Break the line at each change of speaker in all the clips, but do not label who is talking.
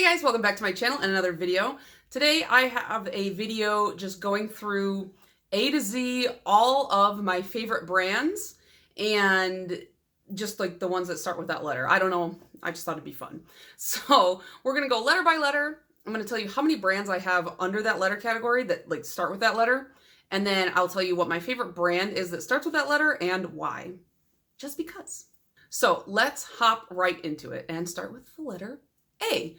Hey guys, welcome back to my channel and another video. Today I have a video just going through A to Z all of my favorite brands and just like the ones that start with that letter. I don't know, I just thought it'd be fun. So we're gonna go letter by letter. I'm gonna tell you how many brands I have under that letter category that like start with that letter. And then I'll tell you what my favorite brand is that starts with that letter and why. Just because. So let's hop right into it and start with the letter A.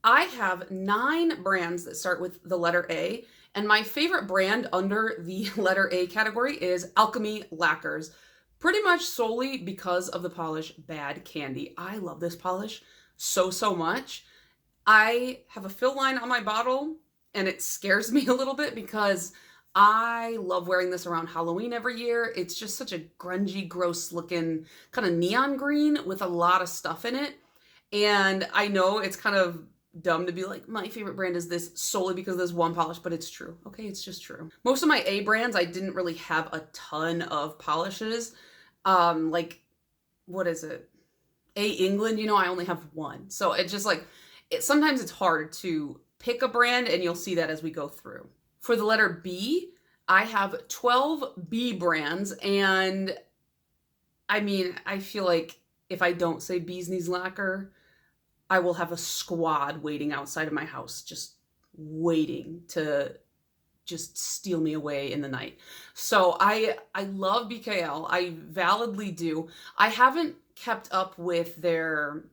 I have 9 brands that start with the letter A, and my favorite brand under the letter A category is Alchemy Lacquers, pretty much solely because of the polish Bad Candy. I love this polish so much. I have a fill line on my bottle, and it scares me a little bit because I love wearing this around Halloween every year. It's just such a grungy, gross looking kind of neon green with a lot of stuff in it. And I know it's kind of dumb to be like, my favorite brand is this solely because of this one polish, but it's true. Okay, it's just true. Most of my A brands, I didn't really have a ton of polishes. Like, what is it? A England, I only have one. So it's just like, sometimes it's hard to pick a brand, and you'll see that as we go through. For the letter B, I have 12 B brands, and I mean, I feel like if I don't say Bee's Knees Lacquer, I will have a squad waiting outside of my house, just waiting to just steal me away in the night. So I love BKL. I validly do. I haven't kept up with their,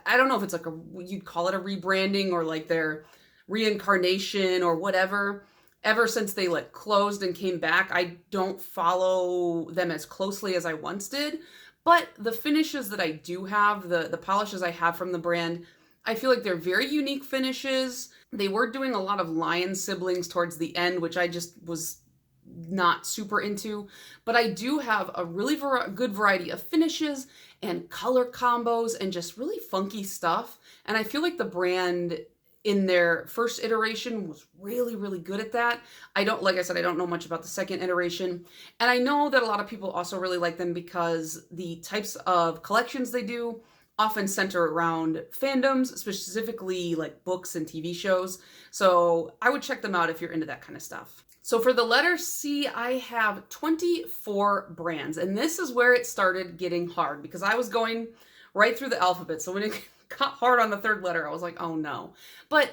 I don't know if it's like you'd call it a rebranding or like their reincarnation or whatever. Ever since they like closed and came back, I don't follow them as closely as I once did. But the finishes that I do have, the polishes I have from the brand, I feel like they're very unique finishes. They were doing a lot of lion siblings towards the end, which I just was not super into. But I do have a really good variety of finishes and color combos and just really funky stuff. And I feel like the brand in their first iteration was really good at that. Like I said, I don't know much about the second iteration. And I know that a lot of people also really like them because the types of collections they do often center around fandoms, specifically like books and TV shows. So I would check them out if you're into that kind of stuff. So for the letter C, I have 24 brands. And this is where it started getting hard because I was going right through the alphabet. So when it got hard on the third letter, I was like, oh no. But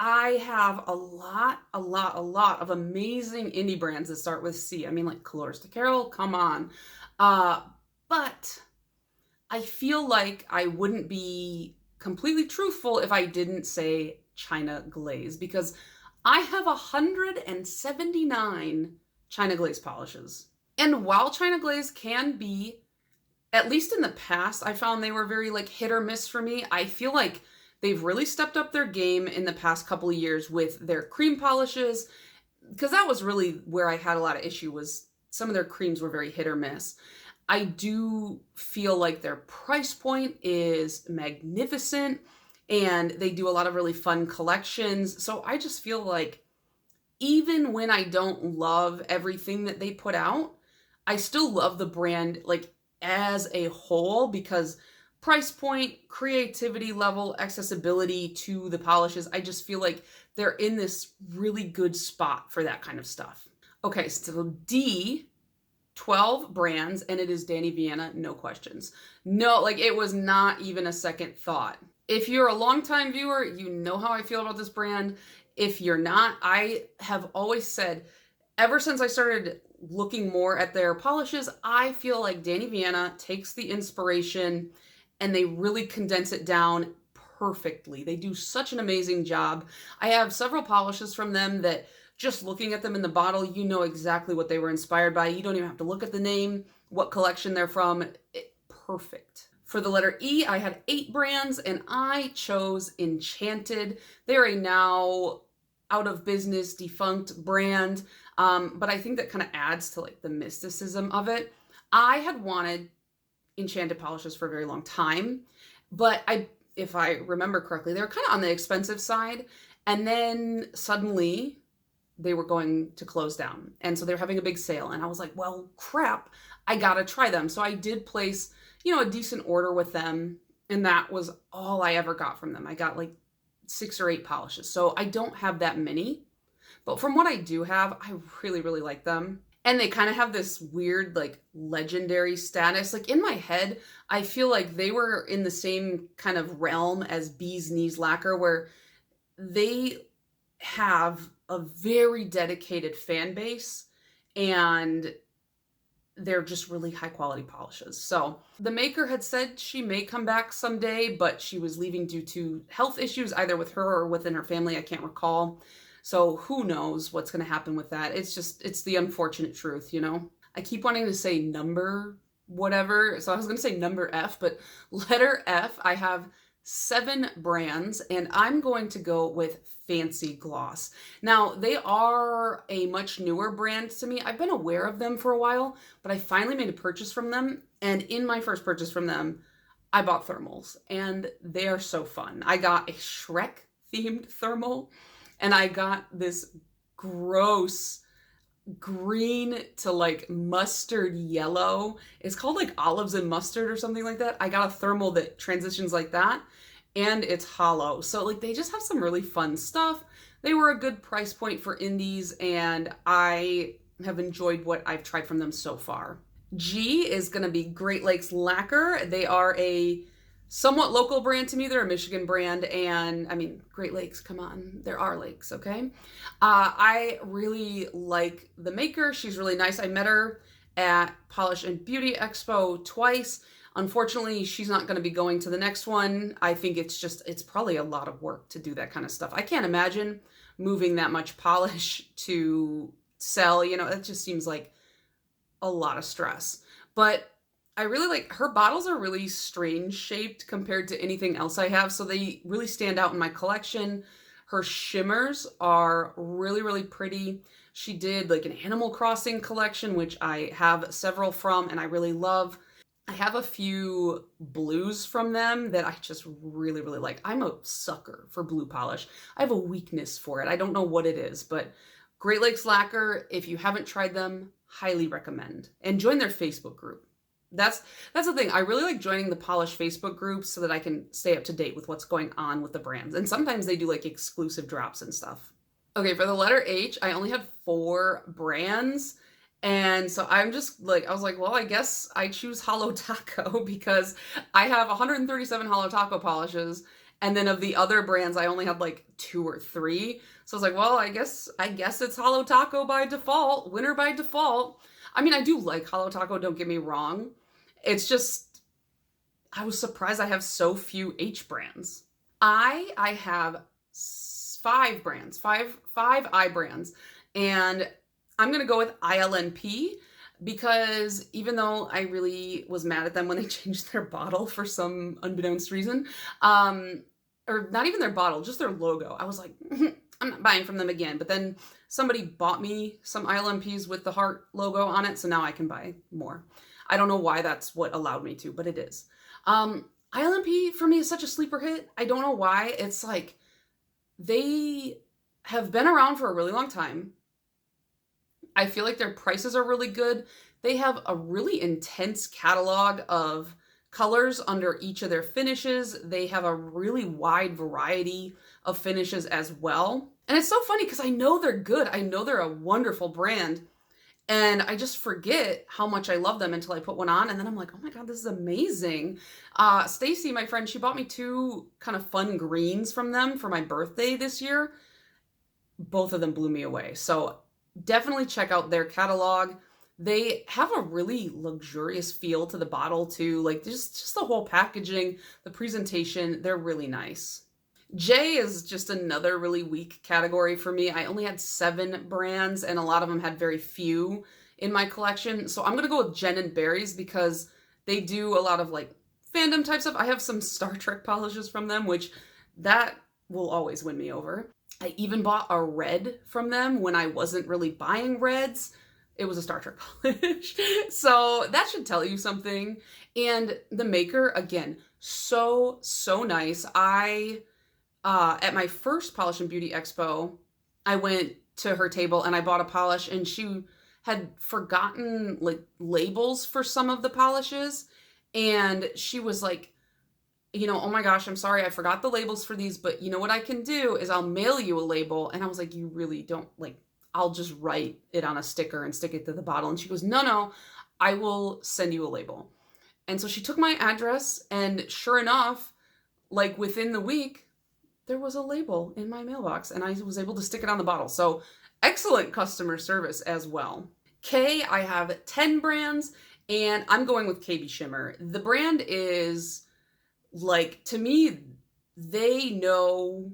I have a lot of amazing indie brands that start with C. I mean, like Colores de Carol, come on. But I feel like I wouldn't be completely truthful if I didn't say China Glaze, because I have 179 China Glaze polishes. And while China Glaze can be, at least in the past, I found they were very like hit or miss for me. I feel like they've really stepped up their game in the past couple of years with their cream polishes, because that was really where I had a lot of issue, was some of their creams were very hit or miss. I do feel like their price point is magnificent and they do a lot of really fun collections. So I just feel like even when I don't love everything that they put out, I still love the brand like as a whole, because price point, creativity level, accessibility to the polishes, I just feel like they're in this really good spot for that kind of stuff. Okay, so D, 12 brands, and it is Danny Vienna, no questions. No, like it was not even a second thought. If you're a longtime viewer, you know how I feel about this brand. If you're not, I have always said, ever since I started looking more at their polishes, I feel like Danny Vienna takes the inspiration and they really condense it down perfectly. They do such an amazing job. I have several polishes from them that just looking at them in the bottle, you know exactly what they were inspired by. You don't even have to look at the name, what collection they're from. Perfect. For the letter E, I had 8 brands and I chose Enchanted. They're a now out of business, defunct brand. But I think that kind of adds to like the mysticism of it. I had wanted Enchanted polishes for a very long time, but if I remember correctly, they were kind of on the expensive side. And then suddenly they were going to close down. And so they were having a big sale. And I was like, well, crap, I gotta try them. So I did place, a decent order with them. And that was all I ever got from them. I got like 6 or 8 polishes. So I don't have that many. But from what I do have, I really, really like them. And they kind of have this weird, like, legendary status. Like, in my head, I feel like they were in the same kind of realm as Bee's Knees Lacquer, where they have a very dedicated fan base and they're just really high quality polishes. So the maker had said she may come back someday, but she was leaving due to health issues, either with her or within her family. I can't recall. So who knows what's going to happen with that. It's the unfortunate truth, you know? I keep wanting to say number whatever. So I was going to say number F, but letter F, I have 7 brands, and I'm going to go with Fancy Gloss. Now, they are a much newer brand to me. I've been aware of them for a while, but I finally made a purchase from them, and in my first purchase from them, I bought thermals, and they are so fun. I got a Shrek-themed thermal, and I got this gross green to like mustard yellow. It's called like olives and mustard or something like that. I got a thermal that transitions like that, and it's hollow. So like they just have some really fun stuff. They were a good price point for indies, and I have enjoyed what I've tried from them so far. G is going to be Great Lakes Lacquer. They are a somewhat local brand to me. They're a Michigan brand, and I mean, Great Lakes, come on. There are lakes, okay? I really like the maker. She's really nice. I met her at Polish and Beauty Expo twice. Unfortunately, she's not going to be going to the next one. I think it's probably a lot of work to do that kind of stuff. I can't imagine moving that much polish to sell. You know, that just seems like a lot of stress. But I really like her bottles. Are really strange shaped compared to anything else I have, so they really stand out in my collection. Her shimmers are really, really pretty. She did like an Animal Crossing collection, which I have several from and I really love. I have a few blues from them that I just really, really like. I'm a sucker for blue polish. I have a weakness for it. I don't know what it is, but Great Lakes Lacquer, if you haven't tried them, highly recommend. And join their Facebook group. That's the thing. I really like joining the polish Facebook group so that I can stay up to date with what's going on with the brands. And sometimes they do like exclusive drops and stuff. Okay, for the letter H, I only had 4 brands. And so I'm just like, I was like, well, I guess I choose Holo Taco because I have 137 Holo Taco polishes. And then of the other brands, I only had like 2 or 3. So I was like, well, I guess it's Holo Taco by default, winner by default. I mean, I do like Holo Taco, don't get me wrong. It's just, I was surprised I have so few H brands. I have 5 brands, 5 I brands, and I'm going to go with ILNP because even though I really was mad at them when they changed their bottle for some unbeknownst reason, or not even their bottle, just their logo, I was like, I'm not buying from them again. But then somebody bought me some ILMPs with the heart logo on it, so now I can buy more. I don't know why that's what allowed me to, but it is. ILMP for me is such a sleeper hit. I don't know why. It's like they have been around for a really long time. I feel like their prices are really good. They have a really intense catalog of colors under each of their finishes. They have a really wide variety of finishes as well. And it's so funny because I know they're good. I know they're a wonderful brand. And I just forget how much I love them until I put one on. And then I'm like, oh my God, this is amazing. Stacy, my friend, she bought me 2 kind of fun greens from them for my birthday this year. Both of them blew me away. So definitely check out their catalog. They have a really luxurious feel to the bottle too. Like just the whole packaging, the presentation, they're really nice. J is just another really weak category for me. I only had 7 brands and a lot of them had very few in my collection. So I'm going to go with Jen and Berries because they do a lot of like fandom type stuff. I have some Star Trek polishes from them, which that will always win me over. I even bought a red from them when I wasn't really buying reds. It was a Star Trek polish. So that should tell you something. And the maker, again, so nice. At my first Polish and Beauty Expo, I went to her table and I bought a polish and she had forgotten like labels for some of the polishes. And she was like, oh my gosh, I'm sorry, I forgot the labels for these, but you know what I can do is I'll mail you a label. And I was like, you really don't like, I'll just write it on a sticker and stick it to the bottle. And she goes, no, no, I will send you a label. And so she took my address, and sure enough, like within the week, there was a label in my mailbox and I was able to stick it on the bottle. So excellent customer service as well. K, I have 10 brands and I'm going with KB Shimmer. The brand is like, to me, they know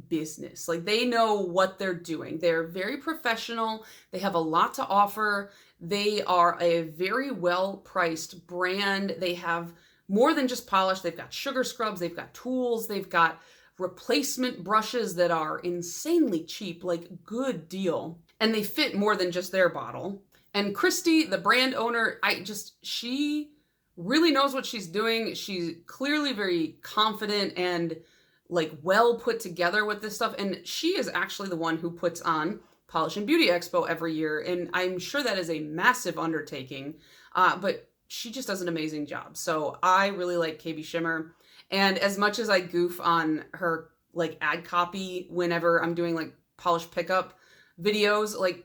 business. Like they know what they're doing. They're very professional. They have a lot to offer. They are a very well-priced brand. They have more than just polish. They've got sugar scrubs. They've got tools. They've got replacement brushes that are insanely cheap, like good deal. And they fit more than just their bottle. And Christy, the brand owner, she really knows what she's doing. She's clearly very confident and like well put together with this stuff. And she is actually the one who puts on Polish and Beauty Expo every year. And I'm sure that is a massive undertaking, but she just does an amazing job. So I really like KB Shimmer. And as much as I goof on her like ad copy whenever I'm doing like polish pickup videos, like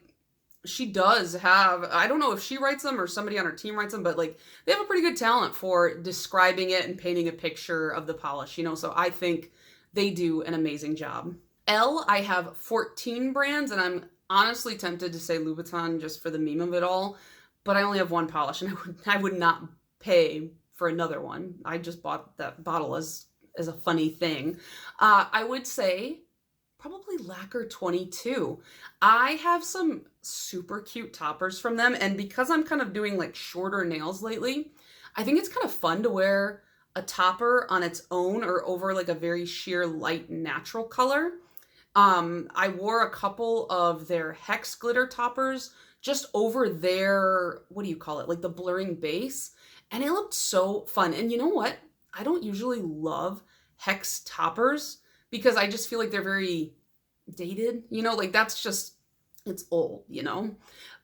she does have, I don't know if she writes them or somebody on her team writes them, but like they have a pretty good talent for describing it and painting a picture of the polish, so I think they do an amazing job. L, I have 14 brands, and I'm honestly tempted to say Louboutin just for the meme of it all, but I only have one polish, and I would not pay for another one. I just bought that bottle as a funny thing. I would say probably Lacquer 22. I have some super cute toppers from them, and because I'm kind of doing like shorter nails lately, I think it's kind of fun to wear a topper on its own or over like a very sheer light natural color. I wore a couple of their hex glitter toppers just over their, what do you call it? Like the blurring base. And it looked so fun. And you know what? I don't usually love hex toppers because I just feel like they're very dated, like that's just, it's old,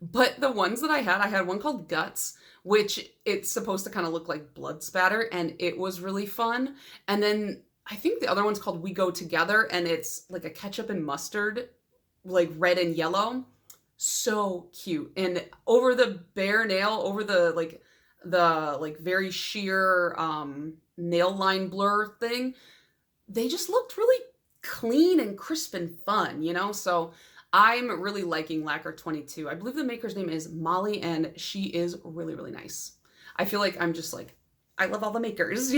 But the ones that I had one called Guts, which it's supposed to kind of look like blood spatter, and it was really fun. And then I think the other one's called We Go Together, and it's like a ketchup and mustard, like red and yellow. So cute. And over the bare nail, over the very sheer nail line blur thing, they just looked really clean and crisp and fun, So I'm really liking Lacquer 22. I believe the maker's name is Molly, and she is really, really nice. I feel like I'm just like, I love all the makers,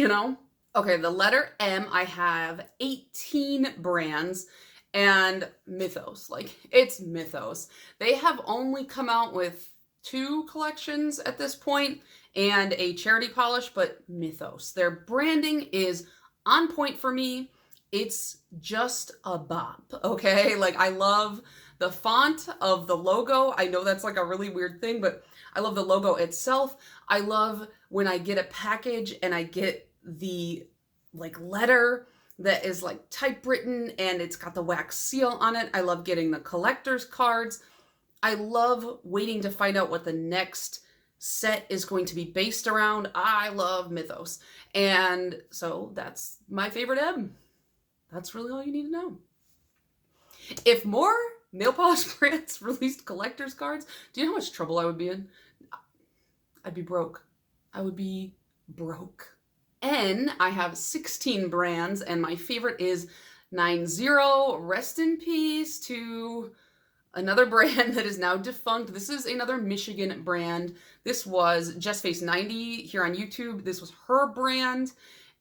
Okay, the letter M, I have 18 brands, and Mythos, like it's Mythos. They have only come out with 2 collections at this point and a charity polish, but Mythos, their branding is on point for me. It's just a bop, okay? Like I love the font of the logo. I know that's like a really weird thing, but I love the logo itself. I love when I get a package and I get the like letter that is like typewritten and it's got the wax seal on it. I love getting the collector's cards. I love waiting to find out what the next set is going to be based around. I love Mythos. And so that's my favorite M. That's really all you need to know. If more nail polish brands released collector's cards, do you know how much trouble I would be in? I'd be broke. I would be broke. N, I have 16 brands, and my favorite is 90. Rest in peace to another brand that is now defunct. This is another Michigan brand. This was JessFace 90 here on YouTube. This was her brand,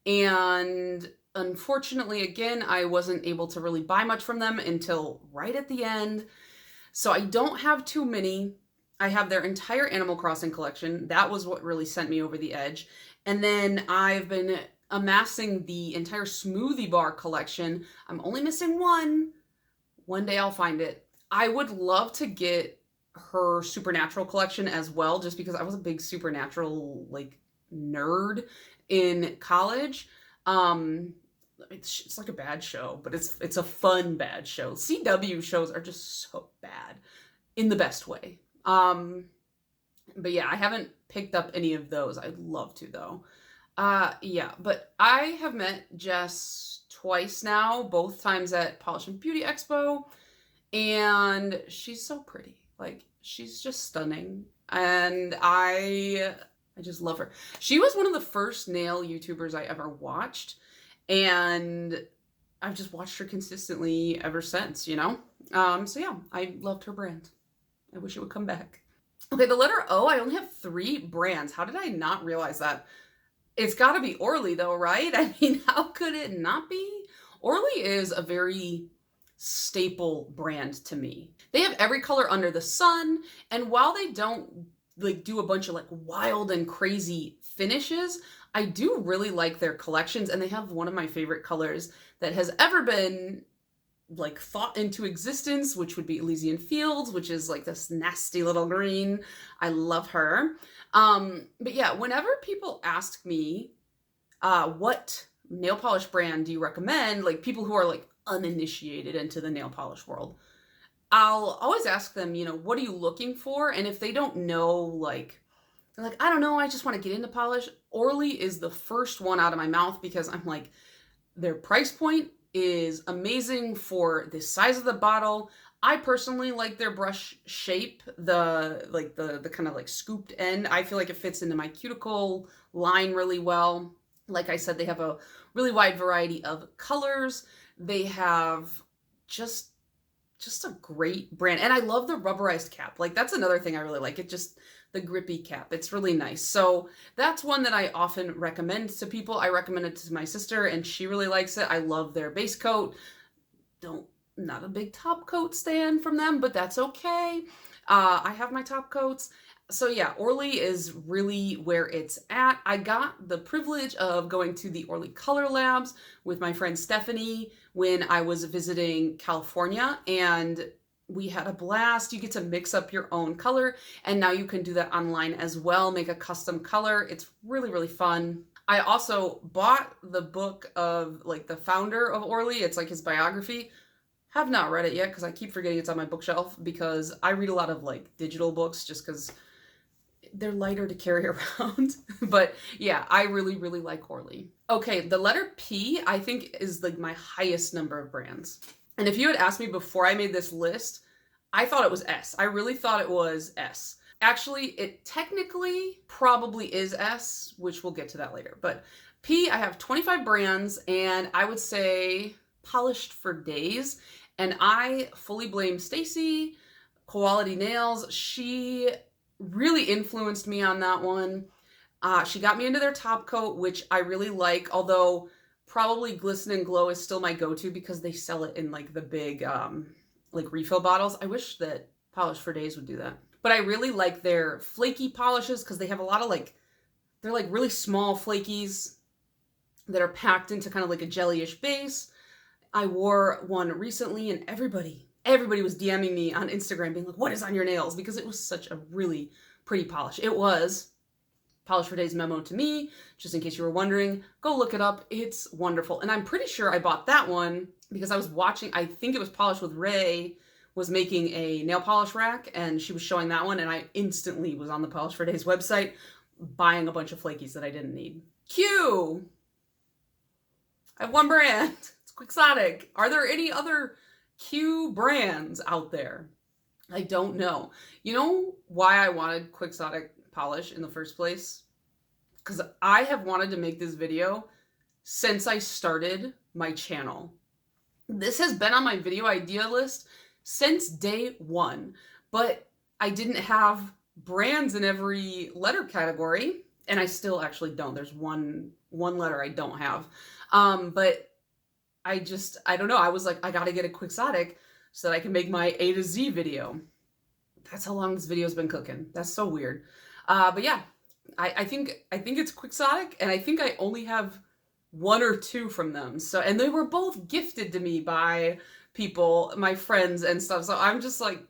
and unfortunately, again, I wasn't able to really buy much from them until right at the end. So I don't have too many. I have their entire Animal Crossing collection. That was what really sent me over the edge. And then I've been amassing the entire Smoothie Bar collection. I'm only missing one. One day I'll find it. I would love to get her Supernatural collection as well, just because I was a big Supernatural like nerd in college. It's like a bad show, but it's a fun bad show. CW shows are just so bad in the best way. But yeah, I haven't picked up any of those. I'd love to though. Yeah, but I have met Jess twice now, both times at Polish and Beauty Expo, and she's so pretty. Like, she's just stunning. And I just love her. She was one of the first nail YouTubers I ever watched, and I've just watched her consistently ever since, you know? So yeah, I loved her brand. I wish it would come back. Okay, the letter O, I only have 3 brands. How did I not realize that? It's got to be Orly though, right? I mean, how could it not be? Orly is a very staple brand to me. They have every color under the sun, and while they don't like do a bunch of like wild and crazy finishes, I do really like their collections, and they have one of my favorite colors that has ever been like thought into existence, which would be Elysian Fields, which is like this nasty little green. I love her. But yeah, whenever people ask me, what nail polish brand do you recommend? Like people who are like uninitiated into the nail polish world, I'll always ask them, you know, what are you looking for? And if they don't know, like, they're like, I don't know, I just want to get into polish. Orly is the first one out of my mouth because I'm like, their price point is amazing for the size of the bottle. I personally like their brush shape, the kind of like scooped end. I feel like it fits into my cuticle line really well. Like I said, they have a really wide variety of colors. They have just a great brand. And I love the rubberized cap. Like that's another thing I really like. It just, the grippy cap. It's really nice. So that's one that I often recommend to people. I recommend it to my sister and she really likes it. I love their base coat. Not a big top coat stan from them, but that's okay. I have my top coats. So yeah, Orly is really where it's at. I got the privilege of going to the Orly Color Labs with my friend Stephanie when I was visiting California, and we had a blast. You get to mix up your own color, and now you can do that online as well, make a custom color. It's really, really fun. I also bought the book of like the founder of Orly. It's like his biography. Have not read it yet because I keep forgetting it's on my bookshelf because I read a lot of like digital books just because they're lighter to carry around. But yeah, I really, really like Orly. Okay, the letter P, I think is like my highest number of brands. And if you had asked me before I made this list, I thought it was S. I really thought it was S. Actually, it technically probably is S, which we'll get to that later. But P, I have 25 brands, and I would say polished for days. And I fully blame Stacy, Quality Nails. She really influenced me on that one. She got me into their top coat, which I really like, although probably Glisten and Glow is still my go-to because they sell it in like the big like refill bottles. I wish that Polish for Days would do that. But I really like their flaky polishes because they have a lot of like, they're like really small flakies that are packed into kind of like a jellyish base. I wore one recently and everybody was DMing me on Instagram being like, what is on your nails? Because it was such a really pretty polish. It was Polish for Days memo to me, just in case you were wondering. Go look it up. It's wonderful. And I'm pretty sure I bought that one because I was watching, I think it was Polish with Ray was making a nail polish rack and she was showing that one and I instantly was on the Polish for Days website buying a bunch of flakies that I didn't need. Q! I have one brand. It's Quixotic. Are there any other Q brands out there? I don't know. You know why I wanted Quixotic polish in the first place? Because I have wanted to make this video since I started my channel. This has been on my video idea list since day one, but I didn't have brands in every letter category, and I still actually don't. There's one letter I don't have. But I don't know. I was like, I gotta get a Quixotic so that I can make my A to Z video. That's how long this video's been cooking. That's so weird. But yeah, I think it's Quixotic, and I think I only have 1 or 2 from them. So, and they were both gifted to me by people, my friends and stuff. So I'm just like,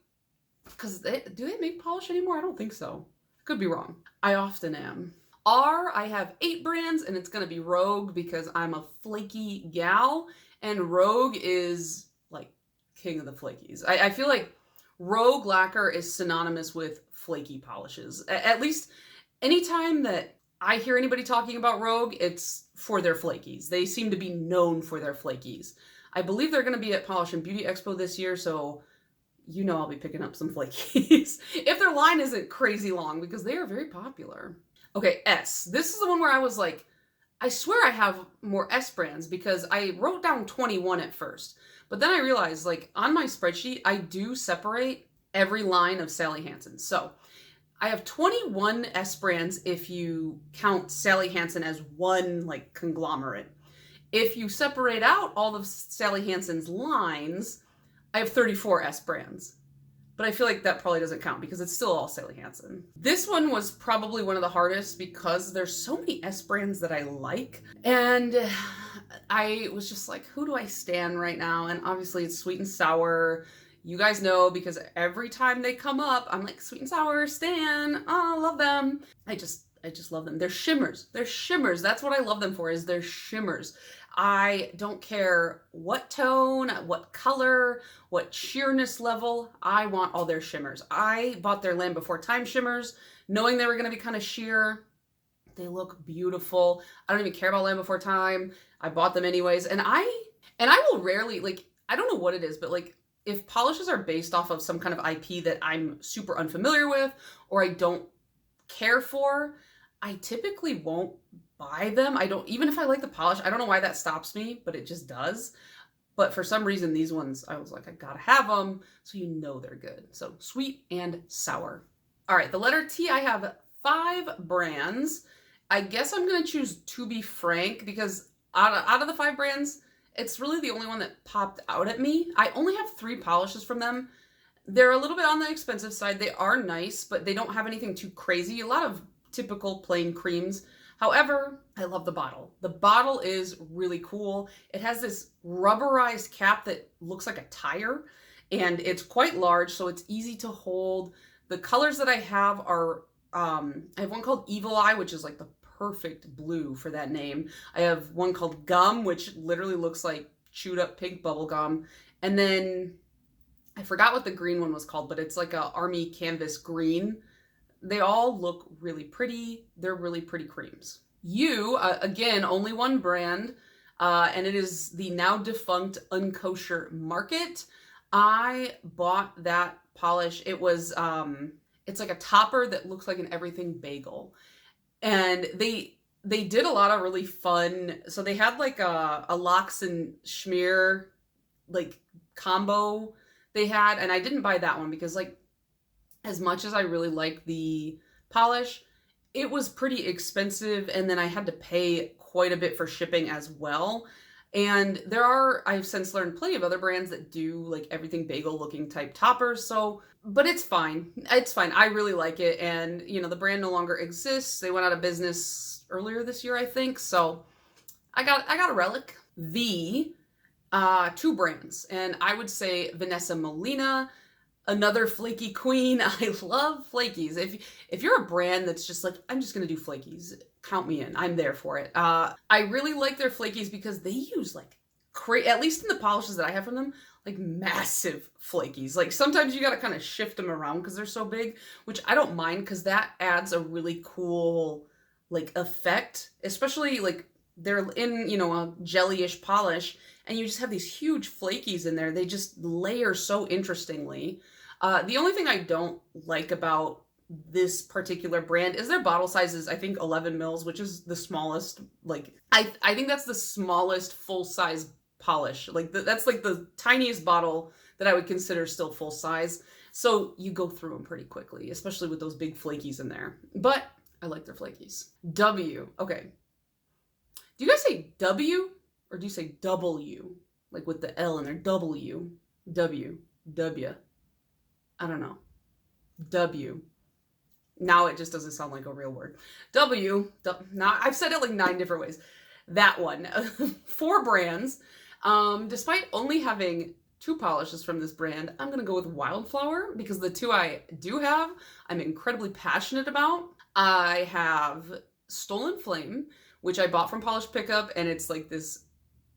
because do they make polish anymore? I don't think so. Could be wrong. I often am. R, I have 8 brands, and it's gonna be Rogue because I'm a flaky gal, and Rogue is like king of the flakies. I feel like Rogue lacquer is synonymous with flaky polishes. At least anytime that I hear anybody talking about Rogue, it's for their flakies. They seem to be known for their flakies. I believe they're going to be at Polish and Beauty Expo this year, so you know I'll be picking up some flakies. If their line isn't crazy long, because they are very popular. Okay, S. This is the one where I was like, I swear I have more S brands because I wrote down 21 at first. But then I realized, like, on my spreadsheet, I do separate every line of Sally Hansen. So I have 21 S brands if you count Sally Hansen as one, like, conglomerate. If you separate out all of Sally Hansen's lines, I have 34 S brands. But I feel like that probably doesn't count because it's still all Sally Hansen. This one was probably one of the hardest because there's so many S brands that I like. And I was just like, who do I stan right now? And obviously it's Sweet and Sour. You guys know because every time they come up, I'm like, Sweet and Sour, stan. Oh, I love them. I just love them. They're shimmers. They're shimmers. That's what I love them for, is they're shimmers. I don't care what tone, what color, what sheerness level. I want all their shimmers. I bought their Land Before Time shimmers, knowing they were going to be kind of sheer. They look beautiful. I don't even care about Land Before Time. I bought them anyways. And I will rarely, like, I don't know what it is, but like, if polishes are based off of some kind of IP that I'm super unfamiliar with or I don't care for, I typically won't buy them. I don't, even if I like the polish, I don't know why that stops me, but it just does. But for some reason, these ones, I was like, I gotta have them, so you know they're good. So Sweet and Sour. All right, the letter T, I have 5 brands. I guess I'm gonna choose To Be Frank because out of the 5 brands, it's really the only one that popped out at me. I only have 3 polishes from them. They're a little bit on the expensive side. They are nice, but they don't have anything too crazy. A lot of typical plain creams. However, I love the bottle. The bottle is really cool. It has this rubberized cap that looks like a tire, and it's quite large, so it's easy to hold. The colors that I have are, I have one called Evil Eye, which is like the perfect blue for that name. I have one called Gum, which literally looks like chewed up pink bubble gum. And then I forgot what the green one was called, but it's like a army canvas green. They all look really pretty. They're really pretty creams. Again, only one brand, and it is the now defunct Unkosher Market. I bought that polish. It was, it's like a topper that looks like an everything bagel. And they did a lot of really fun, so they had like a lox and schmear like combo they had, and I didn't buy that one because, like, as much as I really like the polish, it was pretty expensive, and then I had to pay quite a bit for shipping as well. And I've since learned plenty of other brands that do like everything bagel looking type toppers. So, but it's fine. It's fine. I really like it. And you know, the brand no longer exists. They went out of business earlier this year, I think. So I got a relic. 2 brands. And I would say Vanessa Molina, another flaky queen. I love flakies. If you're a brand that's just like, I'm just gonna do flakies, count me in. I'm there for it. I really like their flakies because they use like at least in the polishes that I have from them, like massive flakies. Like sometimes you gotta kind of shift them around because they're so big, which I don't mind because that adds a really cool like effect, especially like they're in, you know, a jellyish polish and you just have these huge flakies in there. They just layer so interestingly. The only thing I don't like about this particular brand is their bottle size is, I think, 11 mils, which is the smallest. Like, I think that's the smallest full-size polish. Like, that's like the tiniest bottle that I would consider still full size. So you go through them pretty quickly, especially with those big flakies in there. But I like their flakies. W. Okay. Do you guys say W or do you say W? Like with the L in there. W. W. W. I don't know. W. Now it just doesn't sound like a real word. W. Now I've said it like 9 different ways. That one. 4 brands. Despite only having 2 polishes from this brand, I'm going to go with Wildflower because the 2 I do have, I'm incredibly passionate about. I have Stolen Flame, which I bought from Polish Pickup, and it's like this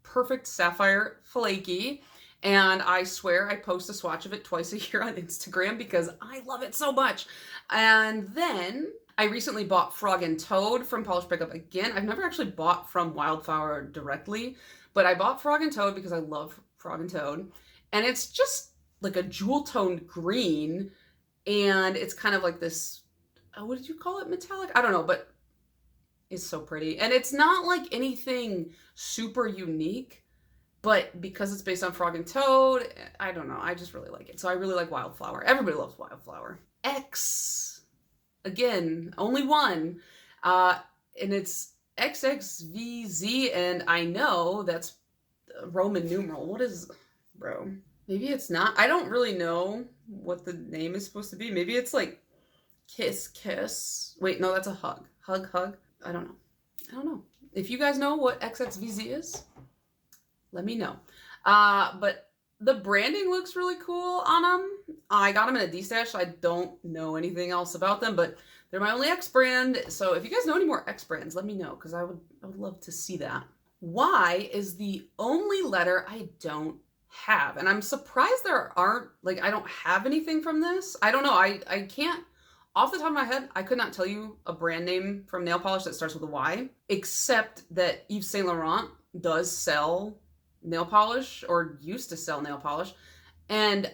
perfect sapphire flaky. And I swear I post a swatch of it twice a year on Instagram because I love it so much. And then I recently bought Frog and Toad from Polish Pickup again. I've never actually bought from Wildflower directly, but I bought Frog and Toad because I love Frog and Toad. And it's just like a jewel toned green, and it's kind of like this, what did you call it? Metallic? I don't know, but it's so pretty. And it's not like anything super unique, but because it's based on Frog and Toad, I don't know. I just really like it. So I really like Wildflower. Everybody loves Wildflower. X, again, only one. And it's XXVZ, and I know that's Roman numeral. What is, bro? Maybe it's not. I don't really know what the name is supposed to be. Maybe it's like kiss, kiss. Wait, no, that's a hug. Hug, hug. I don't know. I don't know. If you guys know what XXVZ is, let me know. But the branding looks really cool on them. I got them in a D-stash, so I don't know anything else about them, but they're my only X brand. So if you guys know any more X brands, let me know, because I would love to see that. Y is the only letter I don't have. And I'm surprised there aren't, like, I don't have anything from this. I don't know. I can't, off the top of my head, I could not tell you a brand name from nail polish that starts with a Y, except that Yves Saint Laurent does sell nail polish, or used to sell nail polish, and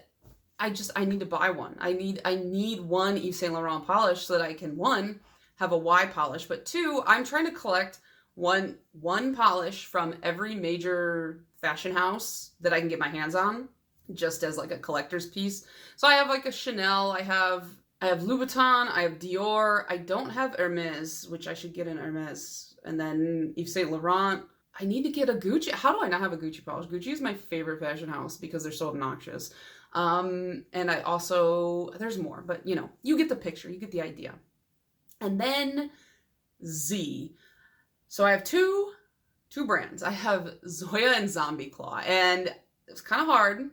I need to buy one. I need one Yves Saint Laurent polish so that I can, one, have a Y polish, but two, I'm trying to collect one polish from every major fashion house that I can get my hands on, just as like a collector's piece. So I have like a Chanel, I have Louboutin, I have Dior, I don't have Hermes, which I should get an Hermes, and then Yves Saint Laurent. I need to get a Gucci. How do I not have a Gucci polish? Gucci is my favorite fashion house because they're so obnoxious. And I also, there's more, but you know, you get the picture, you get the idea. And then Z. So I have two brands. I have Zoya and Zombie Claw, and it's kind of hard,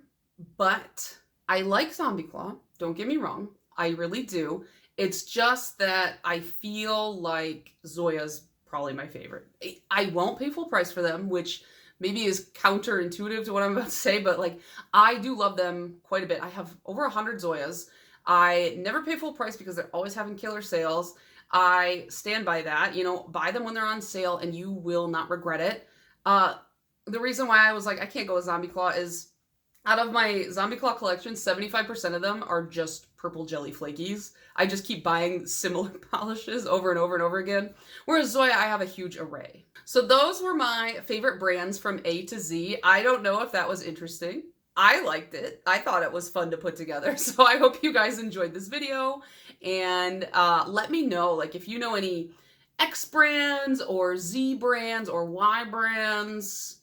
but I like Zombie Claw. Don't get me wrong. I really do. It's just that I feel like Zoya's probably my favorite. I won't pay full price for them, which maybe is counterintuitive to what I'm about to say, but like, I do love them quite a bit. I have over 100 Zoyas. I never pay full price because they're always having killer sales. I stand by that. You know, buy them when they're on sale and you will not regret it. The reason why I was like, I can't go with Zombie Claw is, out of my Zombie Claw collection, 75% of them are just purple jelly flakies. I just keep buying similar polishes over and over and over again. Whereas Zoya, I have a huge array. So those were my favorite brands from A to Z. I don't know if that was interesting. I liked it. I thought it was fun to put together. So I hope you guys enjoyed this video. And let me know, like, if you know any X brands or Z brands or Y brands.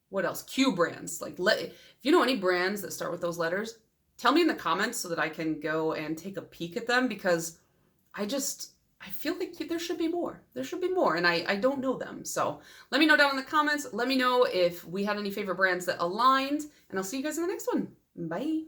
What else? Q brands. Like, if you know any brands that start with those letters, tell me in the comments so that I can go and take a peek at them, because I feel like there should be more. There should be more, and I don't know them. So let me know down in the comments. Let me know if we had any favorite brands that aligned, and I'll see you guys in the next one. Bye.